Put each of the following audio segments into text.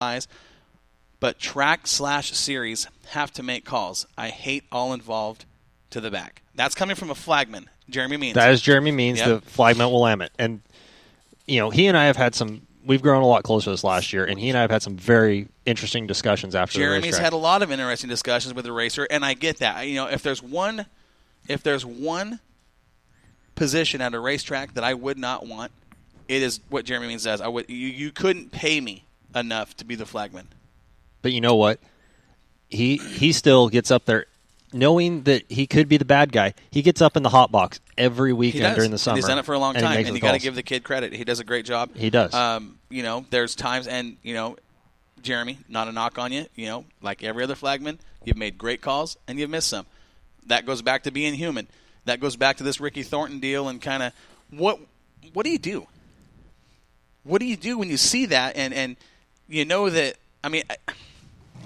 but track/series have to make calls. I hate all involved to the back. That's coming from a flagman, Jeremy Means. That is Jeremy Means, Yep. the flagman at Willamette. And, he and I have had we've grown a lot closer this last year, and he and I have had some very interesting discussions after the racetrack. Jeremy's had a lot of interesting discussions with the racer, and I get that. If there's one position at a racetrack that I would not want, it is what Jeremy Means says. You couldn't pay me enough to be the flagman. But you know what? He still gets up there knowing that he could be the bad guy. He gets up in the hot box every weekend during the summer. And he's done it for a long time, and you got to give the kid credit. He does a great job. He does. There's times, and Jeremy, not a knock on you. Like every other flagman, you've made great calls and you've missed some. That goes back to being human. That goes back to this Ricky Thornton deal and kind of what do you do? What do you do when you see that and you know that? I mean,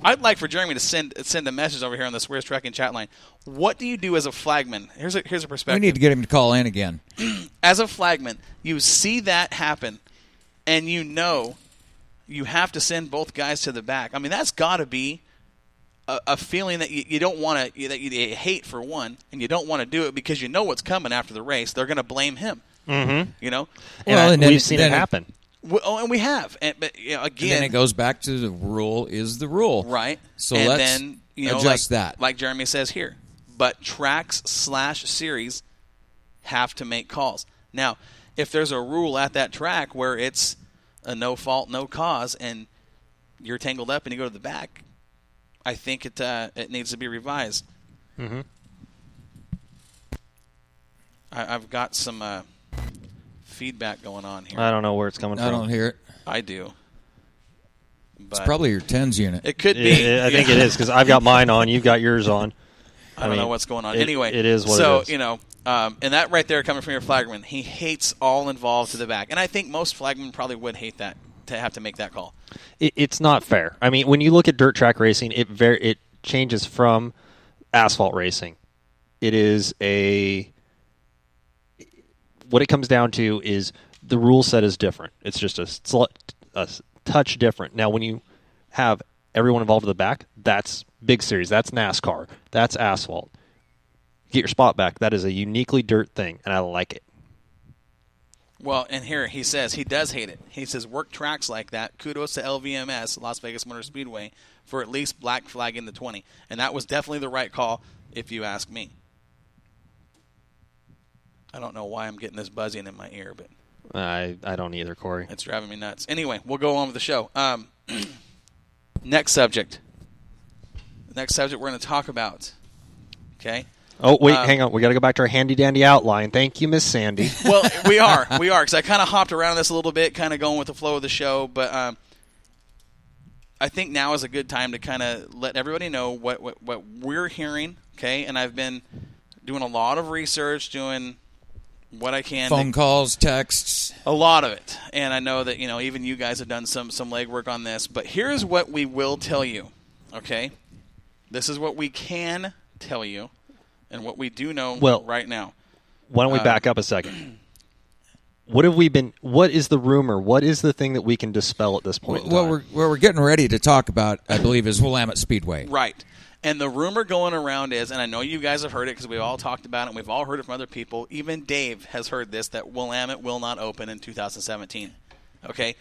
I'd like for Jeremy to send a message over here on the Swears Trucking chat line. What do you do as a flagman? Here's a perspective. We need to get him to call in again. As a flagman, you see that happen, and you have to send both guys to the back. I mean, that's got to be a feeling that you don't want to, that you hate for one, and you don't want to do it because you know what's coming after the race. They're going to blame him. Mm-hmm. And we've seen it happen. And we have. But again, and then it goes back to the rule is the rule, right? So and let's then, adjust that, like Jeremy says here. But tracks/series have to make calls. Now, if there's a rule at that track where it's a no fault, no cause, and you're tangled up and you go to the back, I think it needs to be revised. Mm-hmm. I've got some feedback going on here. I don't know where it's coming from. I don't hear it. I do. But it's probably your TENS unit. It could be. I think it is because I've got mine on. You've got yours on. I don't know what's going on. Anyway, it is what it is. So, and that right there coming from your flagman, he hates all involved to the back. And I think most flagmen probably would hate that, to have to make that call. It's not fair. I mean, when you look at dirt track racing, it changes from asphalt racing. It is what it comes down to is the rule set is different. It's just a touch different. Now, when you have everyone involved in the back, that's big series. That's NASCAR. That's asphalt. Get your spot back. That is a uniquely dirt thing, and I like it. Well, and here he says he does hate it. He says, work tracks like that. Kudos to LVMS, Las Vegas Motor Speedway, for at least black flagging the 20. And that was definitely the right call, if you ask me. I don't know why I'm getting this buzzing in my ear, but I don't either, Corey. It's driving me nuts. Anyway, we'll go on with the show. Next subject. The next subject we're going to talk about. Okay? Oh, wait, hang on. We got to go back to our handy-dandy outline. Thank you, Miss Sandy. Well, we are, because I kind of hopped around this a little bit, kind of going with the flow of the show, but I think now is a good time to kind of let everybody know what we're hearing, okay? And I've been doing a lot of research, doing what I can. Phone calls, texts. A lot of it. And I know that, even you guys have done some legwork on this. But here's what we will tell you, okay? This is what we can tell you and what we do know right now. Why don't we back up a second? What is the rumor? What is the thing that we can dispel at this point? What we're getting ready to talk about, I believe, is Willamette Speedway. Right. And the rumor going around is, and I know you guys have heard it because we've all talked about it and we've all heard it from other people, even Dave has heard this, that Willamette will not open in 2017. Okay?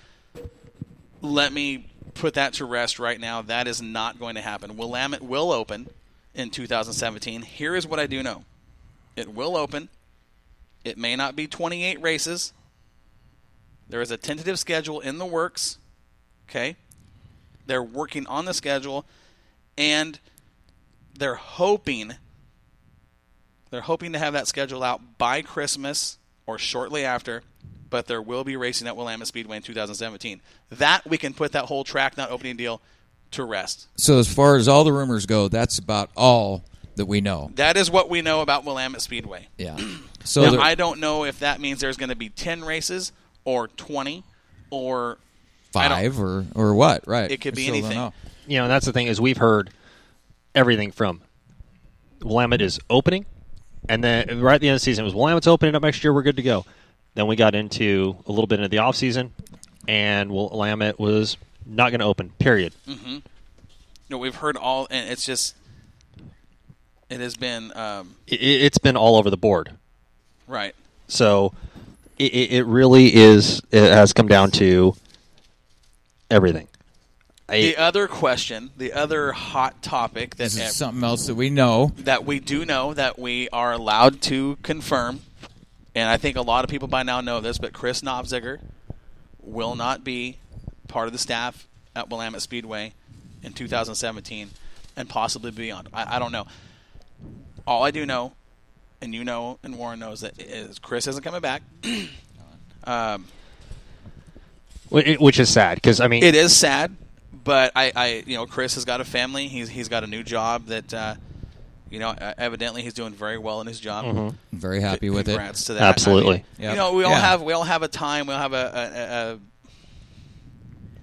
Let me put that to rest right now. That is not going to happen. Willamette will open in 2017. Here is what I do know. It will open. It may not be 28 races. There is a tentative schedule in the works. Okay? They're working on the schedule, and they're hoping to have that schedule out by Christmas or shortly after, but there will be racing at Willamette Speedway in 2017. That we can put that whole track not opening deal to rest. So as far as all the rumors go, that's about all that we know. That is what we know about Willamette Speedway. Yeah. So now, I don't know if that means there's going to be 10 races or 20 or 5 or what, right? It could be anything. And that's the thing is we've heard everything from Willamette is opening, and then right at the end of the season it was Willamette's opening up next year, we're good to go. Then we got into a little bit into the off season, and Willamette was Not going to open, period. We've heard all, and it's just, it has been It's been all over the board. right. So it really is. It has come down to everything. The other question, the other hot topic This is something else that we know. that we do know that we are allowed to confirm, and I think a lot of people by now know this, but Chris Knobziger will not be part of the staff at Willamette Speedway in 2017 and possibly beyond. I don't know. All I do know, and you know, and Warren knows, that is Chris isn't coming back. Which is sad because I mean It is sad, but Chris has got a family. He's got a new job that, evidently he's doing very well in his job. Mm-hmm. Very happy with it. Congrats to that. Absolutely. I mean, we all have a time. We all have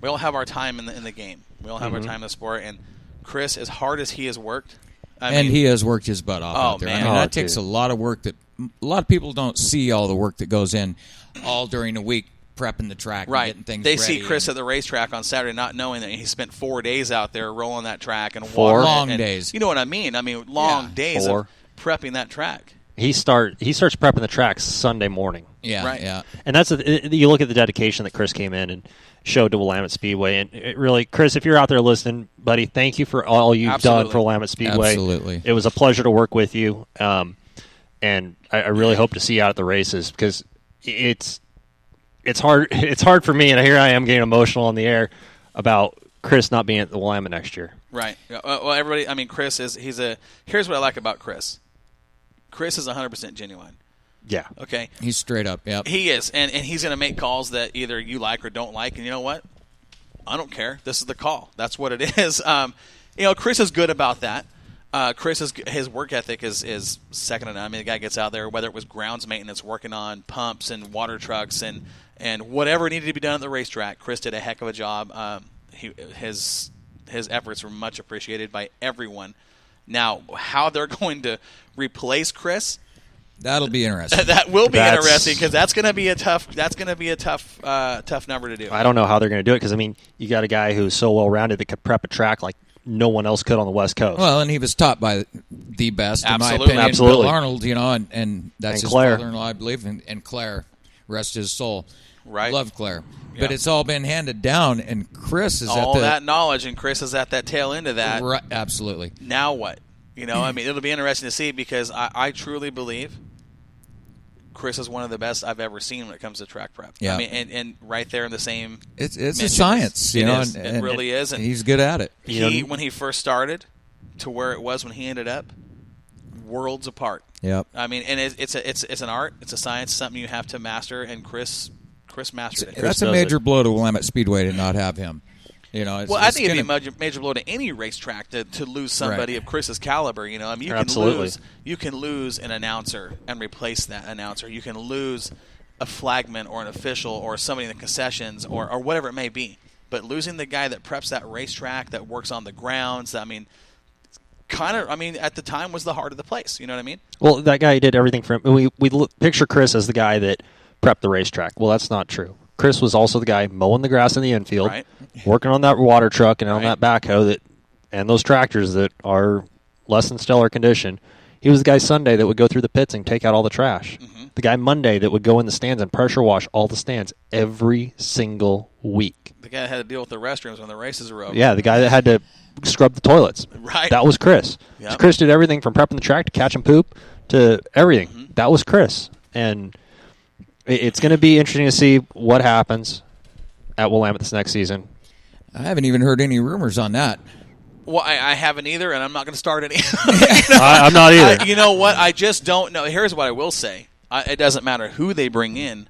we all have our time in the game. We all have our time in the sport. And Chris, as hard as he has worked, he has worked his butt off out there. man. I mean, that dude. takes a lot of work. That a lot of people don't see all the work that goes in all during a week prepping the track and right. getting things They ready. see Chris at the racetrack on Saturday, not knowing that he spent 4 days out there rolling that track and 4 water long and, days. You know what I mean? I mean, long days 4. of prepping that track. he starts prepping the tracks Sunday morning. Yeah, Right. yeah. And that's you look at the dedication that Chris came in and showed to Willamette Speedway, and it really, Chris, if you're out there listening, buddy, thank you for all you've Absolutely. done for Willamette Speedway. Absolutely. It was a pleasure to work with you, and I really hope to see you out at the races because it's hard. It's hard for me, and here I am getting emotional on the air about Chris not being at the Willamette next year. Right. Well, everybody. I mean, Chris here's what I like about Chris. Chris is 100% genuine. Yeah. Okay. He's straight up. Yep. He is, and he's going to make calls that either you like or don't like, and you know what? I don't care. This is the call. That's what it is. Chris is good about that. His work ethic is second to none. I mean, the guy gets out there, whether it was grounds maintenance, working on pumps and water trucks and whatever needed to be done at the racetrack. Chris did a heck of a job. His efforts were much appreciated by everyone. Now, how they're going to replace Chris? That'll be interesting. That will be That's- interesting because that's going to be a tough number to do. I don't know how they're going to do it because, I mean, you got a guy who's so well-rounded that could prep a track like no one else could on the West Coast. Well, and he was taught by the best, in my Absolutely. opinion, Absolutely. Bill Arnold, and that's And his Claire. father-in-law, I believe, and Claire, rest his soul. Right. Love Claire. Yeah. But it's all been handed down, and Chris is All at the... that knowledge, and Chris is at that tail end of that. Right, absolutely. Now what? I mean, it'll be interesting to see because I truly believe Chris is one of the best I've ever seen when it comes to track prep. Yeah. I mean, and right there in the same. It's a mentions. science, It know. is. It really is. And he's good at it. when he first started to where it was when he ended up, worlds apart. Yep. I mean, and it's an art, it's a science, something you have to master, and Chris mastered it. That's a does major it. blow to Willamette Speedway to not have him. It's, Well, I it's think it'd be a gonna- major blow to any racetrack to lose somebody Right. of Chris's caliber. I mean, Absolutely. you can lose an announcer and replace that announcer. You can lose a flagman or an official or somebody in the concessions or whatever it may be. But losing the guy that preps that racetrack, that works on the grounds, at the time was the heart of the place. You know what I mean? Well, that guy did everything for him. We picture Chris as the guy that prepped the racetrack. Well, that's not true. Chris was also the guy mowing the grass in the infield, Right. working on that water truck and on Right. that backhoe and those tractors that are less than stellar condition. He was the guy Sunday that would go through the pits and take out all the trash. Mm-hmm. The guy Monday that would go in the stands and pressure wash all the stands every single week. The guy that had to deal with the restrooms when the races were over. Yeah, the guy that had to scrub the toilets. Right. That was Chris. Yep. Chris did everything from prepping the track to catching poop to everything. Mm-hmm. That was Chris. And it's going to be interesting to see what happens at Willamette this next season. I haven't even heard any rumors on that. Well, I haven't either, and I'm not going to start any. I'm not either. You know what? I just don't know. Here's what I will say. It doesn't matter who they bring in.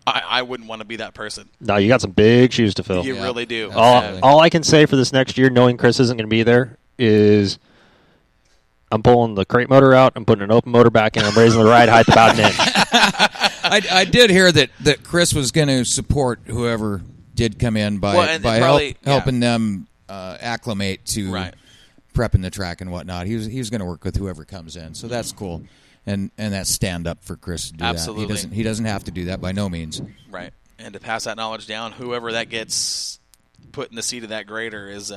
I wouldn't want to be that person. No, you got some big shoes to fill. You Yeah. really do. Absolutely. All I can say for this next year, knowing Chris isn't going to be there, is I'm pulling the crate motor out, I'm putting an open motor back in, I'm raising the ride height about an inch. I did hear that Chris was going to support whoever did come in by Well, and probably, helping them acclimate to Right. prepping the track and whatnot. He was going to work with whoever comes in, so that's cool. And that's stand up for Chris to do Absolutely. that. He doesn't have to do that by no means. Right. And to pass that knowledge down, whoever that gets put in the seat of that grader is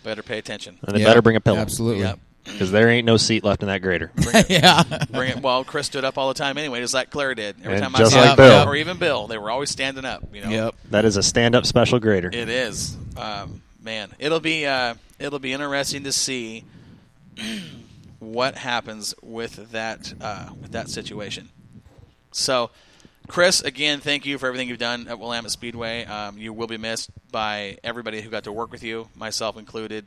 better pay attention. And they better bring a pillow. Absolutely. Yep. Because there ain't no seat left in that grader. Yeah. Bring it. Well, Chris stood up all the time anyway, just like Claire did. Every And time just I saw like him, Bill. or even Bill, they were always standing up. You know. Yep. That is a stand-up special grader. It is. Man, it'll be interesting to see what happens with that situation. So, Chris, again, thank you for everything you've done at Willamette Speedway. You will be missed by everybody who got to work with you, myself included.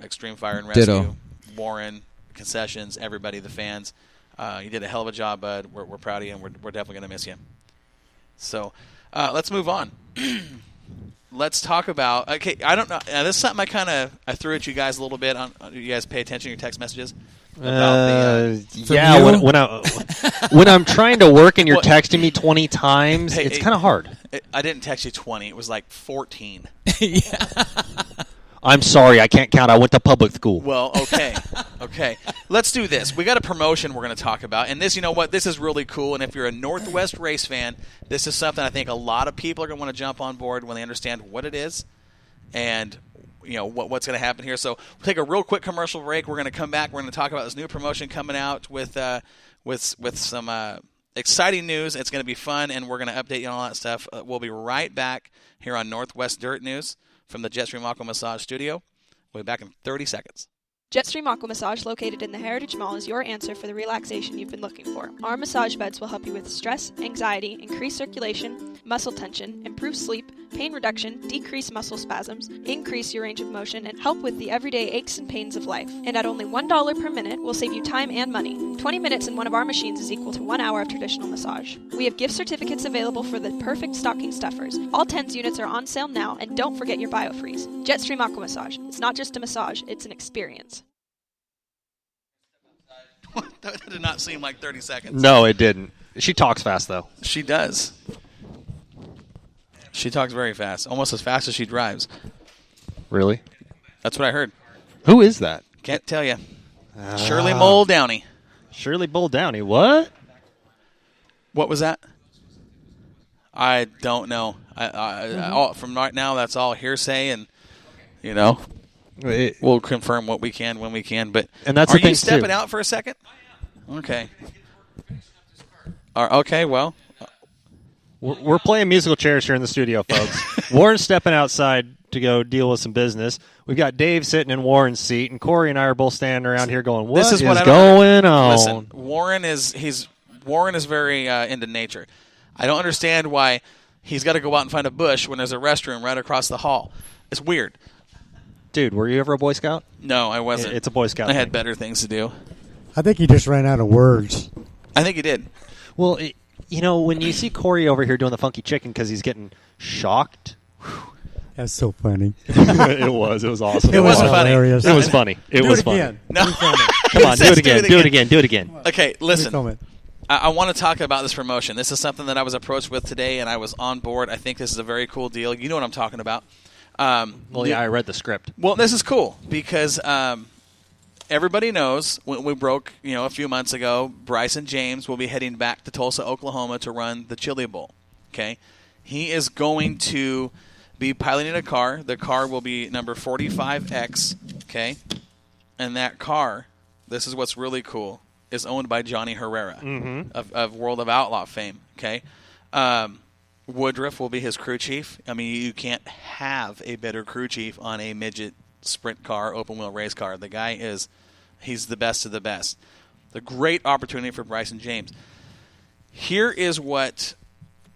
Extreme Fire and Rescue, Ditto. Warren, concessions, everybody, the fans. You did a hell of a job, bud. We're proud of you, and we're definitely going to miss you. So, let's move on. Let's talk about. Okay, I don't know. This is something I threw at you guys a little bit. You guys pay attention to your text messages about yeah, you? when I'm trying to work and you're What- texting me 20 times, Hey, it's hey. kind of hard. I didn't text you 20. It was like 14. I'm sorry, I can't count. I went to public school. Well, okay. Okay. Let's do this. We got a promotion we're going to talk about. And this, you know what? This is really cool. And if you're a Northwest race fan, this is something I think a lot of people are going to want to jump on board when they understand what it is and you know what's going to happen here. So we'll take a real quick commercial break. We're going to come back. We're going to talk about this new promotion coming out with some exciting news. It's going to be fun, and we're going to update you on all that stuff. We'll be right back here on Northwest Dirt News from the Jetstream Aqua Massage Studio. We'll be back in 30 seconds. Jetstream Aqua Massage, located in the Heritage Mall, is your answer for the relaxation you've been looking for. Our massage beds will help you with stress, anxiety, increase circulation, muscle tension, improve sleep, pain reduction, decrease muscle spasms, increase your range of motion, and help with the everyday aches and pains of life. And at only $1 per minute, we'll save you time and money. 20 minutes in one of our machines is equal to 1 hour of traditional massage. We have gift certificates available for the perfect stocking stuffers. All TENS units are on sale now, and don't forget your BioFreeze. Jetstream Aqua Massage. It's not just a massage, it's an experience. That did not seem like 30 seconds. No, it didn't. She talks fast, though. She does. She talks very fast, almost as fast as she drives. Really? That's what I heard. Who is that? Can't tell you. Shirley Mole Downey. Shirley Bull Downey. What? What was that? I don't know. From right now, that's all hearsay, and you know, we'll confirm what we can when we can. But And that's are the thing, you stepping too. out for a second? Okay. Okay. Well, We're playing musical chairs here in the studio, folks. Warren's stepping outside to go deal with some business. We've got Dave sitting in Warren's seat, and Corey and I are both standing around here going, what this is what I going on? Listen, Warren is very into nature. I don't understand why he's got to go out and find a bush when there's a restroom right across the hall. It's weird. Dude, were you ever a Boy Scout? No, I wasn't. It's a Boy Scout I had thing. better things to do. I think he just ran out of words. I think he did. Well, when you see Corey over here doing the funky chicken because he's getting shocked. That's so funny. It was awesome. It wasn't funny. hilarious. It was funny. It Do was it funny. again. No. Refilm it. Come on, do Says it again. Do it again. Okay, listen. Refilm it. I want to talk about this promotion. This is something that I was approached with today, and I was on board. I think this is a very cool deal. You know what I'm talking about. Well, yeah, I read the script. Well, this is cool because everybody knows when we broke, a few months ago, Bryson James will be heading back to Tulsa, Oklahoma to run the Chili Bowl. Okay, he is going to be piloting a car. The car will be number 45X. Okay, and that car, this is what's really cool, is owned by Johnny Herrera of World of Outlaw fame. Okay. Woodruff will be his crew chief. I mean, you can't have a better crew chief on a midget sprint car, open wheel race car. The guy he's the best of the best. The great opportunity for Bryson James. Here is what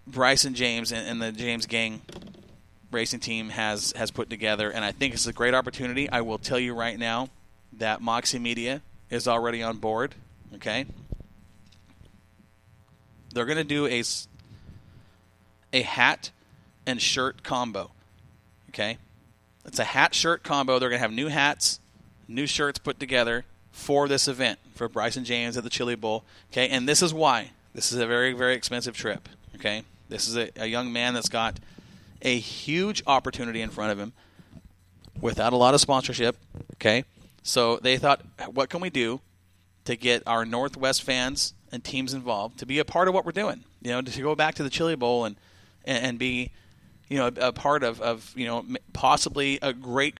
Bryson James and the James Gang racing team has put together, and I think it's a great opportunity. I will tell you right now that Moxie Media is already on board. Okay, they're going to do a hat and shirt combo. Okay? It's a hat-shirt combo. They're going to have new hats, new shirts put together for this event, for Bryson James at the Chili Bowl. Okay? And this is why. This is a very, very expensive trip. Okay? This is a young man that's got a huge opportunity in front of him without a lot of sponsorship. Okay? So they thought, what can we do to get our Northwest fans and teams involved to be a part of what we're doing? To go back to the Chili Bowl and be, a part of possibly a great